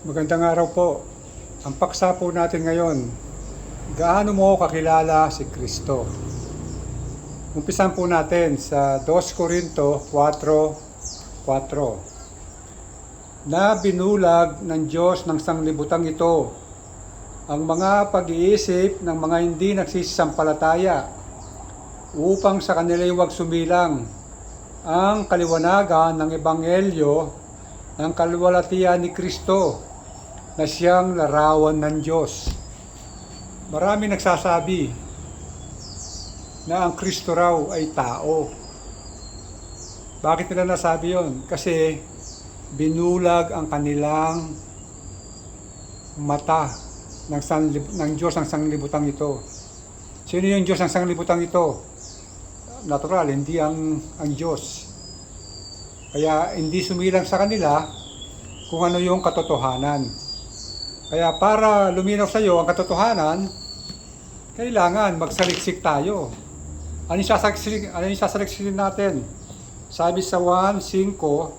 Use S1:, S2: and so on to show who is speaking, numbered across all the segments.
S1: Magandang araw po. Ang paksa po natin ngayon, gaano mo kakilala si Kristo? Umpisan po natin sa 2 Corinto 4:4 na binulag ng Diyos ng sanglibutang ito ang mga pag-iisip ng mga hindi nagsisampalataya upang sa kanila'y huwag sumilang ang kaliwanagan ng Ebanghelyo ng kaluwalhatian ni Kristo na siyang larawan ng Diyos. Marami nagsasabi na ang Kristo raw ay tao. Bakit nila nasabi yon? Kasi binulag ang kanilang mata ng Diyos ang sanglibutang ito. Sino yung Diyos ang sanglibutang ito? Natural, hindi ang Diyos. Kaya hindi sumilang sa kanila kung ano yung katotohanan. Kaya para luminaw sa iyo ang katotohanan, kailangan magsaliksik tayo. Ano yung sasaliksikin natin? Sabi sa 1:5,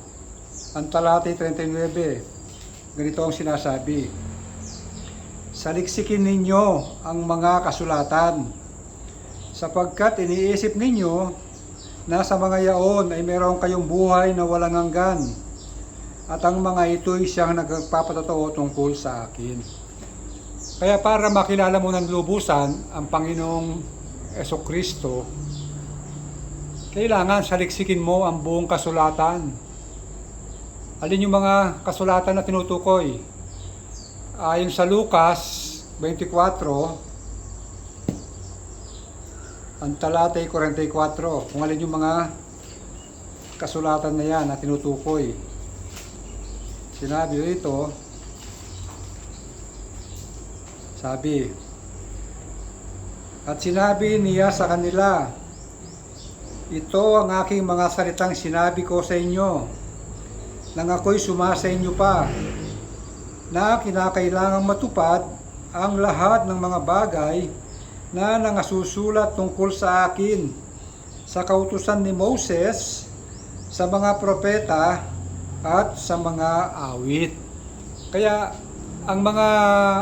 S1: ang talata 39, ganito ang sinasabi. Saliksikin ninyo ang mga kasulatan, sapagkat iniisip ninyo na sa mga yaon ay meron kayong buhay na walang hanggan, at ang mga ito'y siyang nagpapatotoo tungkol sa akin. Kaya para makilala mo ng lubusan ang Panginoong Jesucristo, kailangan saliksikin mo ang buong kasulatan. Alin yung mga kasulatan na tinutukoy? Ayon sa Lucas 24, ang talata'y 44, kung alin yung mga kasulatan na yan na tinutukoy. Sinabi rito, sabi, at sinabi niya sa kanila, ito ang aking mga salitang sinabi ko sa inyo, nang ako'y sumasa inyo pa, na kinakailangang matupad ang lahat ng mga bagay na nangasusulat tungkol sa akin sa kautusan ni Moses, sa mga propeta, at sa mga awit. Kaya ang mga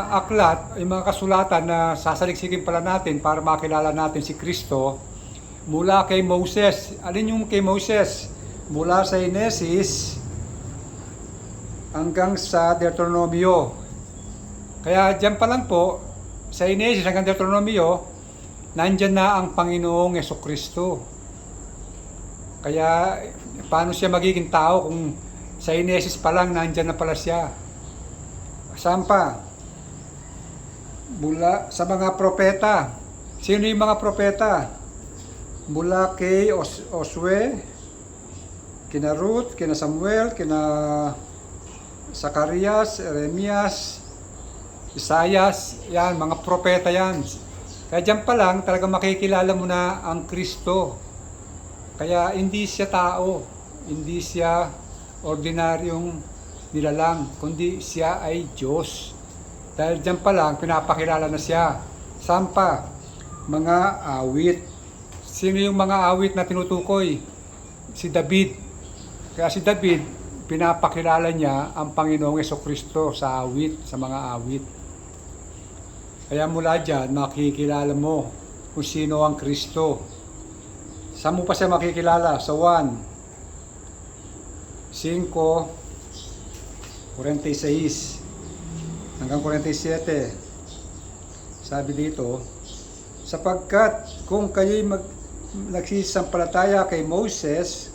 S1: aklat, yung mga kasulatan na sasaliksikin pala natin para makilala natin si Kristo, mula kay Moses. Alin yung kay Moses? Mula sa Henesis hanggang sa Deuteronomio. Kaya dyan pa lang po, sa Henesis hanggang Deuteronomio, nandyan na ang Panginoong Jesucristo. Kaya paano siya magiging tao kung sa Henesis pa lang nandyan na pala siya? Saan pa? Mula sa mga propeta. Sino yung mga propeta? Mula kay Josue, kina Ruth, kina Samuel, kina Zacarias, Jeremias, Isaias, yan, mga propeta yan. Kaya dyan pa lang talaga makikilala mo na ang Kristo. Kaya hindi siya tao, hindi siya ordinaryong nilalang, kundi siya ay Diyos. Dahil dyan pa lang pinapakilala na siya. Saan pa? Mga awit. Sino yung mga awit na tinutukoy? Si David. Kaya si David, pinapakilala niya ang Panginoong Jesucristo sa awit, sa mga awit. Kaya mula dyan, makikilala mo kung sino ang Kristo. Saan mo pa siya makikilala? Sa 5:46 hanggang 47. Sabi dito, sapagkat kung kayo'y nagsisampalataya kay Moses,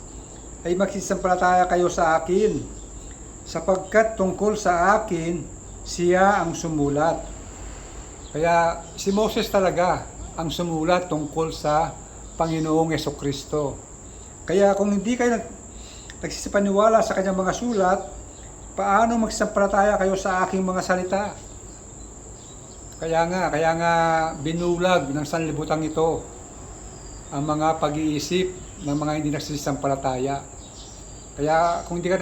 S1: ay magsisampalataya kayo sa akin, sapagkat tungkol sa akin, siya ang sumulat. Kaya si Moses talaga ang sumulat tungkol sa Panginoong Jesucristo. Kaya kung hindi kayo nagsisipaniwala sa kanyang mga sulat, paano magsampalataya kayo sa aking mga salita? Kaya nga binulag ng sanlibutan ito ang mga pag-iisip ng mga hindi nagsisampalataya. Kaya kung hindi ka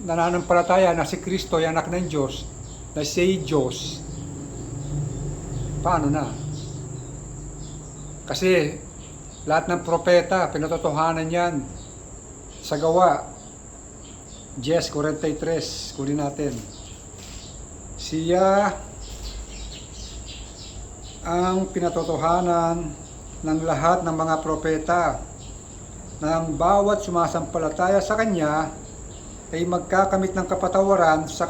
S1: nananampalataya na si Kristo ay anak ng Diyos, na siya ay Diyos, paano na? Kasi lahat ng propeta, pinatotohanan yan sa gawa. 10:43, kunin natin. Siya ang pinatotohanan ng lahat ng mga propeta, ng bawat sumasampalataya sa Kanya ay magkakamit ng kapatawaran sa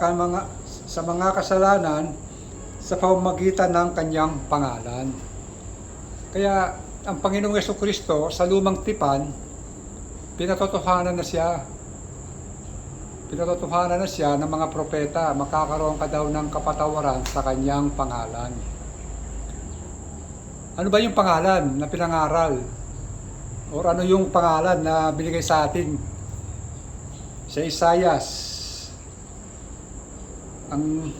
S1: mga kasalanan sa pamamagitan ng Kanyang pangalan. Kaya ang Panginoong Jesucristo sa lumang tipan, pinatotohanan na siya. Pinatotohanan na siya ng mga propeta, makakaroon ka daw ng kapatawaran sa Kanyang pangalan. Ano ba yung pangalan na pinangaral? O ano yung pangalan na binigay sa atin? Sa Isaias, ang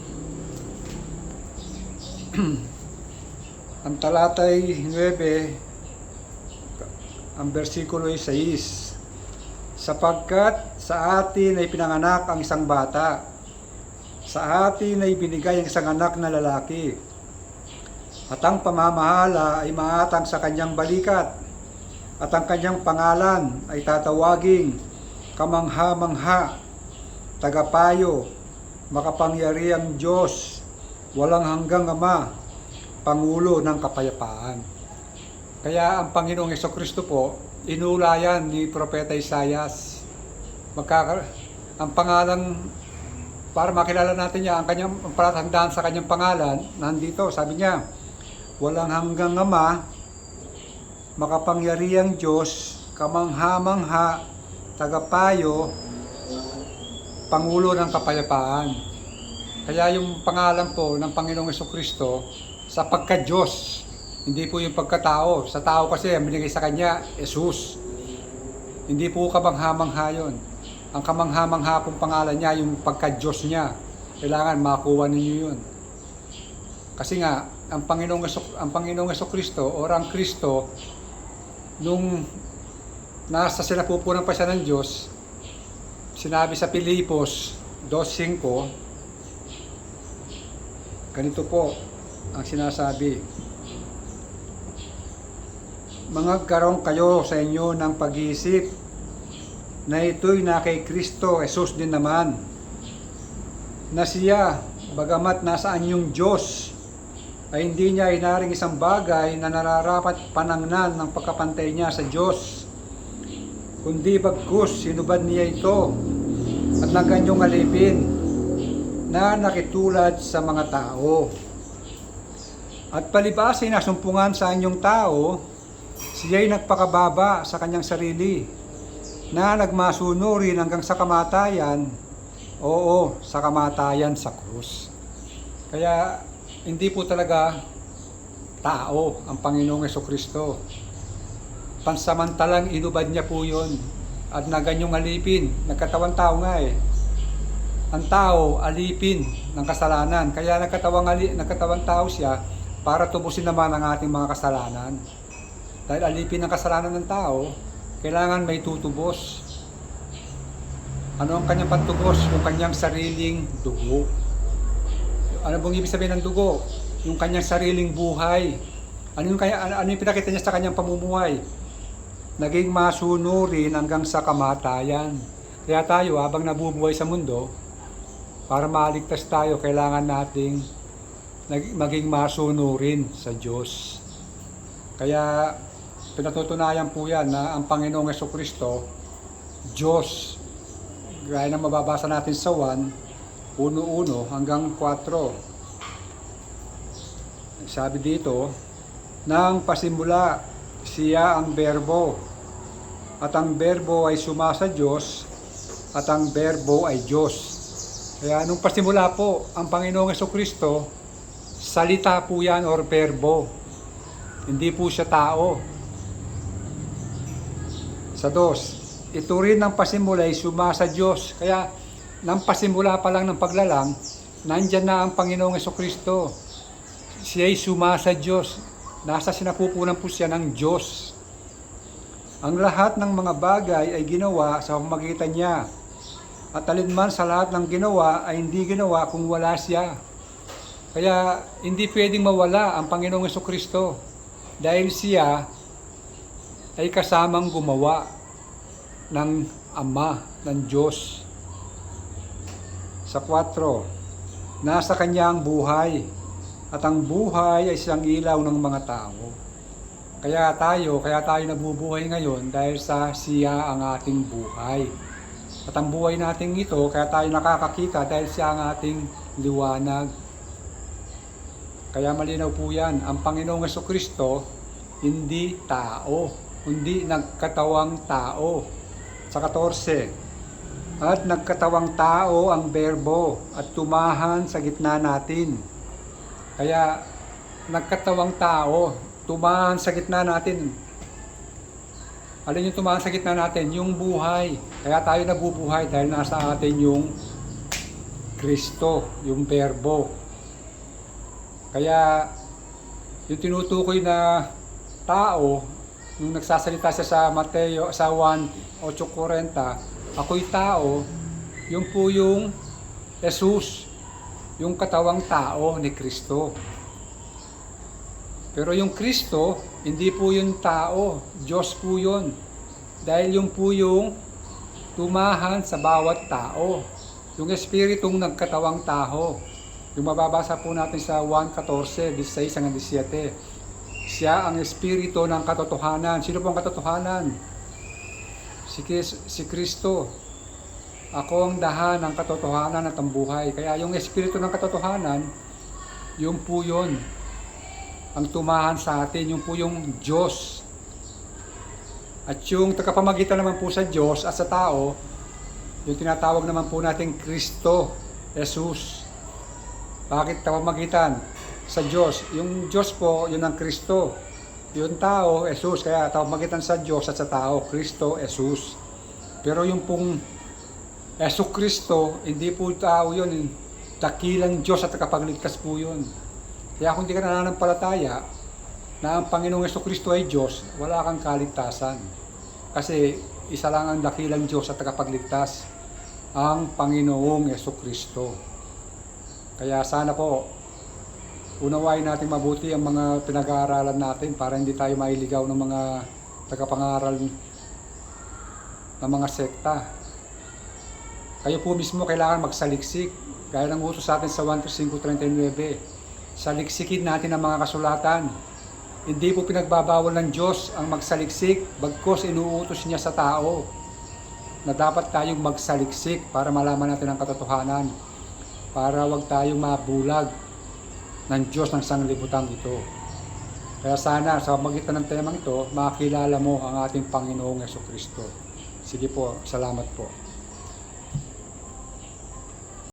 S1: talatay 9, ang versikulo 6, sapagkat sa atin ay pinanganak ang isang bata, sa atin ay binigay ang isang anak na lalaki, at ang pamamahala ay maatang sa kanyang balikat, at ang kanyang pangalan ay tatawaging Kamangha-mangha, Tagapayo, Makapangyarihang Diyos, Walang hanggang Ama, Pangulo ng Kapayapaan. Kaya ang Panginoong Jesucristo po, inulayan ni Propeta Isaias. Ang pangalan, para makilala natin niya, ang kanyang palatandaan sa kanyang pangalan, nandito, sabi niya, Walang hanggang Ama, Makapangyarihang Diyos, Kamangha-mangha, Tagapayo, Pangulo ng Kapayapaan. Kaya yung pangalan po ng Panginoong Jesucristo sa pagka-Diyos, hindi po yung pagkatao. Sa tao kasi, ang binigay sa kanya, Jesus. Hindi po kamangha-mangha yun. Ang kamangha-mangha pong pangalan niya, yung pagka-Diyos niya. Kailangan makuha ninyo yun. Kasi nga, ang Panginoong Jesucristo o ang Kristo, nung nasa sinapupunan pa siya ng Diyos, sinabi sa Pilipos 2:5, ganito po ang sinasabi, Mangagkaroon kayo sa inyo ng pag-iisip na ito'y na kay Kristo Jesus din naman, na siya, bagamat nasaan yung Diyos, ay hindi niya inaring isang bagay na nararapat panangnan ng pagkapantay niya sa Diyos, kundi bagkus sinubad niya ito at naganyong alipin na nakitulad sa mga tao. At palibas ay nasumpungan sa anyong tao, siya'y nagpakababa sa kanyang sarili, na nagmasunurin hanggang sa kamatayan, oo, sa kamatayan sa krus. Kaya hindi po talaga tao ang Panginoong Jesucristo. Pansamantalang inubad niya po yun. At na ganyong alipin, nagkatawang tao nga eh. Ang tao, alipin ng kasalanan. Kaya nagkatawang tao siya para tubusin naman ang ating mga kasalanan. Dahil alipin ng kasalanan ng tao, kailangan may tutubos. Ano ang kanyang pantubos? Yung kanyang sariling dugo. Ano bang ibig sabihin ng dugo? Yung kanyang sariling buhay. Ano yung pinakita niya sa kanyang pamumuhay? Naging masunurin hanggang sa kamatayan. Kaya tayo, habang nabubuhay sa mundo, para maligtas tayo, kailangan nating maging masunurin sa Diyos. Kaya pinatutunayan po yan na ang Panginoong Jesucristo, Diyos, gaya na mababasa natin sa 1:1 hanggang 4. Sabi dito, nang pasimula, siya ang berbo, at ang berbo ay sumasa Diyos, at ang berbo ay Diyos. Kaya nung pasimula po, ang Panginoong Jesucristo, salita po yan or berbo. Hindi po siya tao. Sa 2, ito rin ang pasimula ay sumasa Diyos. Kaya nang pasimula pa lang ng paglalang, nandyan na ang Panginoong Jesucristo. Siya ay sumasa Diyos. Nasa sinapupunan po siya ng Diyos. Ang lahat ng mga bagay ay ginawa sa pamamagitan niya. At alinman sa lahat ng ginawa ay hindi ginawa kung wala siya. Kaya hindi pwedeng mawala ang Panginoong Jesucristo. Dahil siya ay kasamang gumawa ng Ama, ng Diyos. sa 4, nasa kanya ang buhay, at ang buhay ay siyang ilaw ng mga tao. Kaya tayo nabubuhay ngayon dahil sa siya ang ating buhay. At ang buhay natin ito, kaya tayo nakakakita dahil siya ang ating liwanag. Kaya malinaw po yan, ang Panginoong Jesucristo, hindi tao, kundi nagkatawang tao. Sa 14, at nagkatawang tao ang berbo at tumahan sa gitna natin. Kaya nagkatawang tao, tumahan sa gitna natin. Alin yung tumahan sa gitna natin? Yung buhay. Kaya tayo nabubuhay dahil nasa atin yung Kristo, yung berbo. Kaya yung tinutukoy na tao, nung nagsasalita siya sa Mateo, sa 1:8-40, ako'y tao, yung po yung Jesus, yung katawang tao ni Kristo. Pero yung Kristo, hindi po yung tao, Diyos po yun. Dahil yung po yung tumahan sa bawat tao, yung Espiritong nagkatawang tao. Yung mababasa po natin sa 1:14-16-17. Siya ang Espiritu ng katotohanan. Sino po ang katotohanan? Si Kristo. Ako ang dahan ng katotohanan at ang buhay. Kaya yung Espiritu ng katotohanan, yung po yun. Ang tumahan sa atin, yung po yung Diyos. At yung tagapamagitan naman po sa Diyos at sa tao, yung tinatawag naman po natin Kristo, Jesus. Bakit tagapamagitan? Sa Diyos. Yung Diyos po, yun ang Kristo. Yung tao, Jesus. Kaya tagapamagitan sa Diyos at sa tao, Kristo, Jesus. Pero yung pong Yesu Kristo, hindi po tao yun. Dakilang Diyos at tagapagligtas po yun. Kaya kung hindi ka nananampalataya na ang Panginoong Yesu Kristo ay Diyos, wala kang kaligtasan. Kasi isa lang ang dakilang Diyos at tagapagligtas, ang Panginoong Yesu Kristo. Kaya sana po, unawain natin mabuti ang mga pinag-aaralan natin para hindi tayo mailigaw ng mga tagapangaral ng mga sekta. Kayo po mismo kailangan magsaliksik, gaya ng utos sa atin sa 1:5-39. Saliksikin natin ang mga kasulatan. Hindi po pinagbabawal ng Diyos ang magsaliksik, bagkus inuutos niya sa tao na dapat tayong magsaliksik para malaman natin ang katotohanan, para wag tayong mabulag ng Diyos ng sanglibutang ito. Kaya sana sa magitan ng temang ito, makilala mo ang ating Panginoong Jesucristo. Sige po, salamat po.